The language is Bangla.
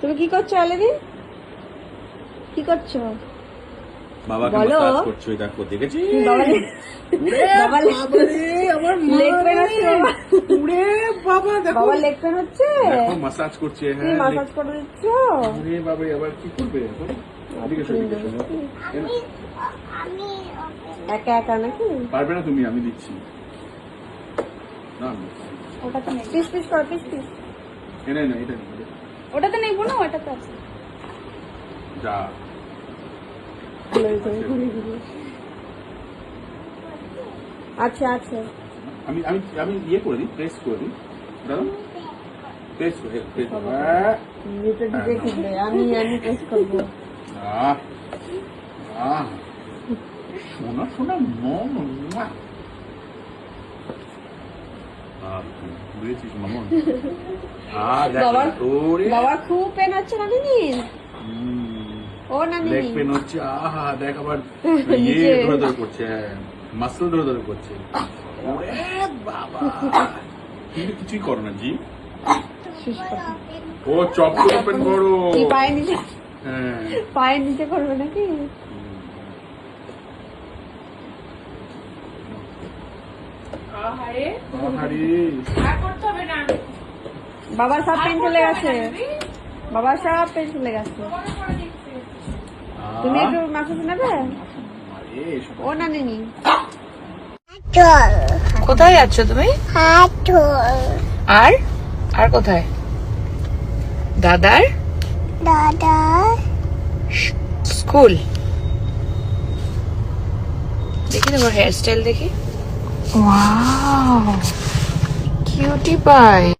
তুমি কি করছো আলেদি? কি করছো? বাবাকে বলো। মাসাজ করছো, এই দেখো, দেখেছিস? বাবা আমার লেগ পেন হচ্ছে বাবা। ওরে বাবা, দেখো বাবা লেগ পেন হচ্ছে। দেখো মাসাজ করছে। তুমি হ্যাঁ, মাসাজ করে দিচ্ছ। আরে বাবা, আবার কি করবে এখন? এদিকে এসো, এদিকে এসো। একা একা নাকি? পারবে না তুমি, আমি দিচ্ছি না। ওটা তো নেই। পিস পিস করো, পিস পিস। এটা না, এটা না, ওটা তো নেই বোনো, ওটা তো আছে। যা। আচ্ছা আচ্ছা। আমি আমি আমি ইয়ে করে দিই, প্রেস করে দিই। দাঁড়াও, প্রেস করে প্রেস। এটা দিতে খুলবে, আমি প্রেস করবো। আহ আহ সোনা সোনা মম। বুঝেছিস মামন? বাবা খুব পেন হচ্ছে না দিদি? ও না লেগ দিদি পেন হচ্ছে। আহা, দেখ আবার ইয়ে ধরে ধরে করছে, মাসল ধরে ধরে করছে। ওরে বাবা, কিন্তু কিছুই করো না জি। ও চপ ওপেন করো। কি পায়ের নিচে? হ্যাঁ, পায়ের নিচে করবে নাকি? আহারে বাবার সব পেন চলে গেছে, বাবার সব পেন চলে গেছে। তুমি একটু মাসুস নেবে? ও না নিনি। কোথায় যাচ্ছ তুমি? আর আর কোথায়? দাদার স্কুল। দেখি তোমার হেয়ার স্টাইল দেখি। Wow, cutie pie.